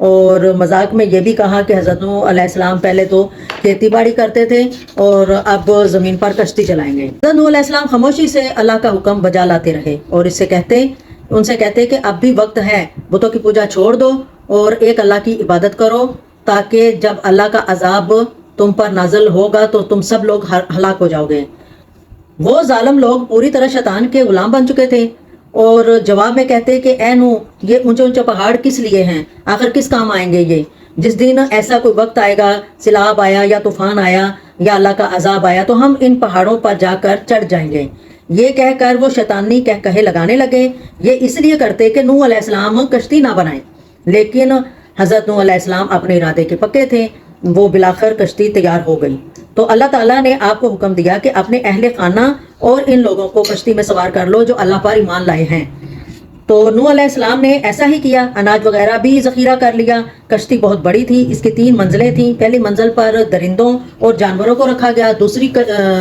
اور مذاق میں یہ بھی کہا کہ حضرت نوح علیہ السلام پہلے تو کھیتی باڑی کرتے تھے اور اب زمین پر کشتی چلائیں گے۔ حضرت نوح علیہ السلام خاموشی سے اللہ کا حکم بجا لاتے رہے اور ان سے کہتے کہ اب بھی وقت ہے، بتوں کی پوجا چھوڑ دو اور ایک اللہ کی عبادت کرو، تاکہ جب اللہ کا عذاب تم پر نازل ہوگا تو تم سب لوگ ہلاک ہو جاؤ گے۔ وہ ظالم لوگ پوری طرح شیطان کے غلام بن چکے تھے اور جواب میں کہتے کہ اے نوح، یہ اونچے اونچے پہاڑ کس لیے ہیں؟ آخر کس کام آئیں گے یہ؟ جس دن ایسا کوئی وقت آئے گا، سیلاب آیا یا طوفان آیا یا اللہ کا عذاب آیا، تو ہم ان پہاڑوں پر جا کر چڑھ جائیں گے۔ یہ کہہ کر وہ شیطانی کہے لگانے لگے۔ یہ اس لیے کرتے کہ نوح علیہ السلام کشتی نہ بنائیں، لیکن حضرت نوح علیہ السلام اپنے ارادے کے پکے تھے۔ وہ بلاخر کشتی تیار ہو گئی تو اللہ تعالیٰ نے آپ کو حکم دیا کہ اپنے اہل خانہ اور ان لوگوں کو کشتی میں سوار کر لو جو اللہ پر ایمان لائے ہیں۔ تو نوح علیہ السلام نے ایسا ہی کیا، اناج وغیرہ بھی ذخیرہ کر لیا۔ کشتی بہت بڑی تھی، اس کی 3 منزلیں تھیں۔ پہلی منزل پر درندوں اور جانوروں کو رکھا گیا، دوسری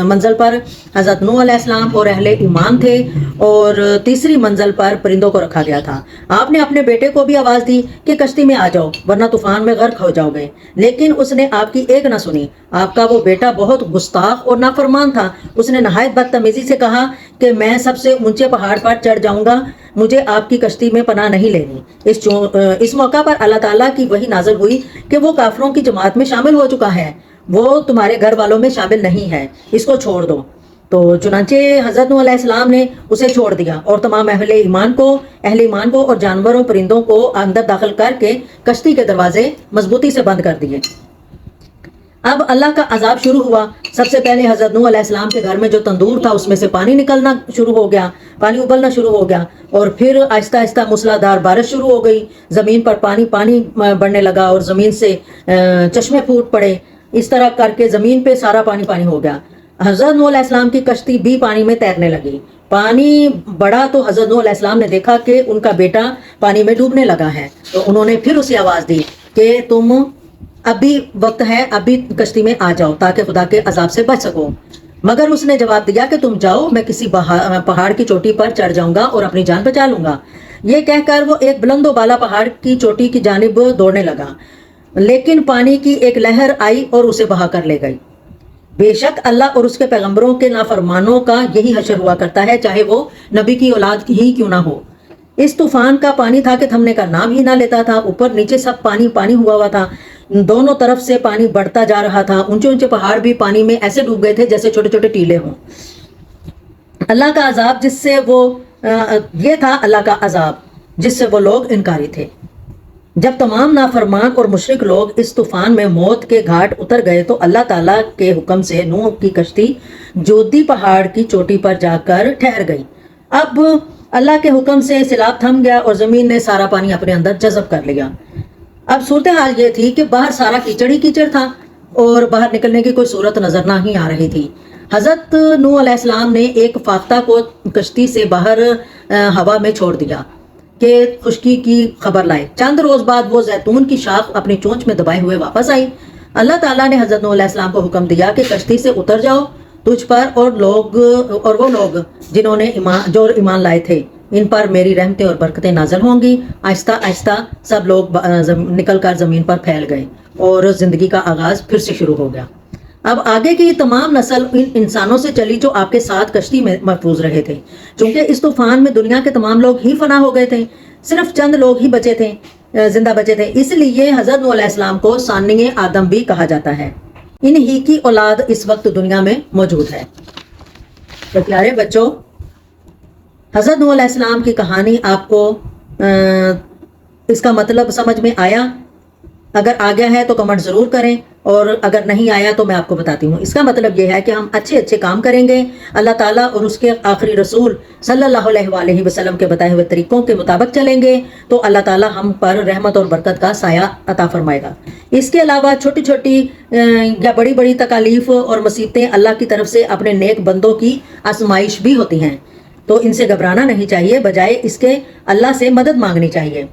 منزل پر حضرت نوح علیہ السلام اور اہل ایمان تھے، اور تیسری منزل پر پرندوں کو رکھا گیا تھا۔ آپ نے اپنے بیٹے کو بھی آواز دی کہ کشتی میں آ جاؤ ورنہ طوفان میں غرق ہو جاؤ گے، لیکن اس نے آپ کی ایک نہ سنی۔ آپ کا وہ بیٹا بہت گستاخ اور نافرمان تھا۔ اس نے نہایت بدتمیزی سے کہا کہ میں سب سے اونچے پہاڑ پر چڑھ جاؤں گا، مجھے آپ کی کشتی میں پناہ نہیں لینی۔ اس موقع پر اللہ تعالیٰ کی وحی نازل ہوئی کہ وہ کافروں کی جماعت میں شامل ہو چکا ہے، وہ تمہارے گھر والوں میں شامل نہیں ہے، اس کو چھوڑ دو۔ تو چنانچہ حضرت نوح علیہ السلام نے اسے چھوڑ دیا اور تمام اہل ایمان کو اور جانوروں پرندوں کو اندر داخل کر کے کشتی کے دروازے مضبوطی سے بند کر دیے۔ اب اللہ کا عذاب شروع ہوا۔ سب سے پہلے حضرت نوح علیہ السلام کے گھر میں جو تندور تھا اس میں سے پانی نکلنا شروع ہو گیا، پانی ابلنا شروع ہو گیا، اور پھر آہستہ آہستہ موسلادھار بارش شروع ہو گئی۔ زمین پر پانی بڑھنے لگا اور زمین سے چشمے پھوٹ پڑے۔ اس طرح کر کے زمین پہ سارا پانی ہو گیا۔ حضرت نوح علیہ السلام کی کشتی بھی پانی میں تیرنے لگی۔ پانی بڑھا تو حضرت نوح علیہ السلام نے دیکھا کہ ان کا بیٹا پانی میں ڈوبنے لگا ہے، تو انہوں نے پھر اسے آواز دی کہ تم ابھی وقت ہے، ابھی کشتی میں آ جاؤ تاکہ خدا کے عذاب سے بچ سکو۔ مگر اس نے جواب دیا کہ تم جاؤ، میں کسی پہاڑ کی چوٹی پر چڑھ جاؤں گا اور اپنی جان بچا لوں گا۔ یہ کہہ کر وہ ایک بلند و بالا پہاڑ کی چوٹی کی جانب دوڑنے لگا، لیکن پانی کی ایک لہر آئی اور اسے بہا کر لے گئی۔ بے شک اللہ اور اس کے پیغمبروں کے نافرمانوں کا یہی حشر ہوا کرتا ہے، چاہے وہ نبی کی اولاد ہی کیوں نہ ہو۔ اس طوفان کا پانی تھا کہ تھمنے کا نام ہی نہ لیتا تھا۔ اوپر نیچے سب پانی ہوا تھا، دونوں طرف سے پانی بڑھتا جا رہا تھا۔ اونچے اونچے پہاڑ بھی پانی میں ایسے ڈوب گئے تھے جیسے چھوٹے چھوٹے ٹیلے ہوں۔ اللہ کا عذاب یہ تھا اللہ کا عذاب جس سے وہ لوگ انکاری تھے۔ جب تمام نافرمان اور مشرک لوگ اس طوفان میں موت کے گھاٹ اتر گئے تو اللہ تعالیٰ کے حکم سے نوح کی کشتی جودی پہاڑ کی چوٹی پر جا کر ٹھہر گئی۔ اب اللہ کے حکم سے سیلاب تھم گیا اور زمین نے سارا پانی اپنے اندر جذب کر لیا۔ اب صورتحال یہ تھی کہ باہر سارا کیچڑ ہی کیچڑ تھا اور باہر نکلنے کی کوئی صورت نظر نہ ہی آ رہی تھی۔ حضرت نوح علیہ السلام نے ایک فاختہ کو کشتی سے باہر ہوا میں چھوڑ دیا کہ خشکی کی خبر لائے۔ چند روز بعد وہ زیتون کی شاخ اپنی چونچ میں دبائے ہوئے واپس آئی۔ اللہ تعالیٰ نے حضرت نوح علیہ السلام کو حکم دیا کہ کشتی سے اتر جاؤ، تجھ پر اور وہ لوگ جنہوں نے ایمان لائے تھے، ان پر میری رحمتیں اور برکتیں نازل ہوں گی۔ آہستہ آہستہ سب لوگ نکل کر زمین پر پھیل گئے اور زندگی کا آغاز پھر سے شروع ہو گیا۔ اب آگے کی تمام نسل ان انسانوں سے چلی جو آپ کے ساتھ کشتی میں محفوظ رہے تھے۔ چونکہ اس طوفان میں دنیا کے تمام لوگ ہی فنا ہو گئے تھے، صرف چند لوگ ہی زندہ بچے تھے، اس لیے حضرت نوح علیہ السلام کو ثانی آدم بھی کہا جاتا ہے۔ انہی کی اولاد اس وقت دنیا میں موجود ہے۔ تو پیارے بچوں، حضرت نوح علیہ السلام کی کہانی آپ کو اس کا مطلب سمجھ میں آیا؟ اگر آ گیا ہے تو کمنٹ ضرور کریں، اور اگر نہیں آیا تو میں آپ کو بتاتی ہوں۔ اس کا مطلب یہ ہے کہ ہم اچھے کام کریں گے، اللہ تعالیٰ اور اس کے آخری رسول صلی اللہ علیہ وآلہ وسلم کے بتائے ہوئے طریقوں کے مطابق چلیں گے تو اللہ تعالیٰ ہم پر رحمت اور برکت کا سایہ عطا فرمائے گا۔ اس کے علاوہ چھوٹی چھوٹی یا بڑی بڑی تکالیف اور مصیبتیں اللہ کی طرف سے اپنے نیک بندوں کی آزمائش بھی ہوتی ہیں، تو ان سے گھبرانا نہیں چاہیے، بجائے اس کے اللہ سے مدد مانگنی چاہیے۔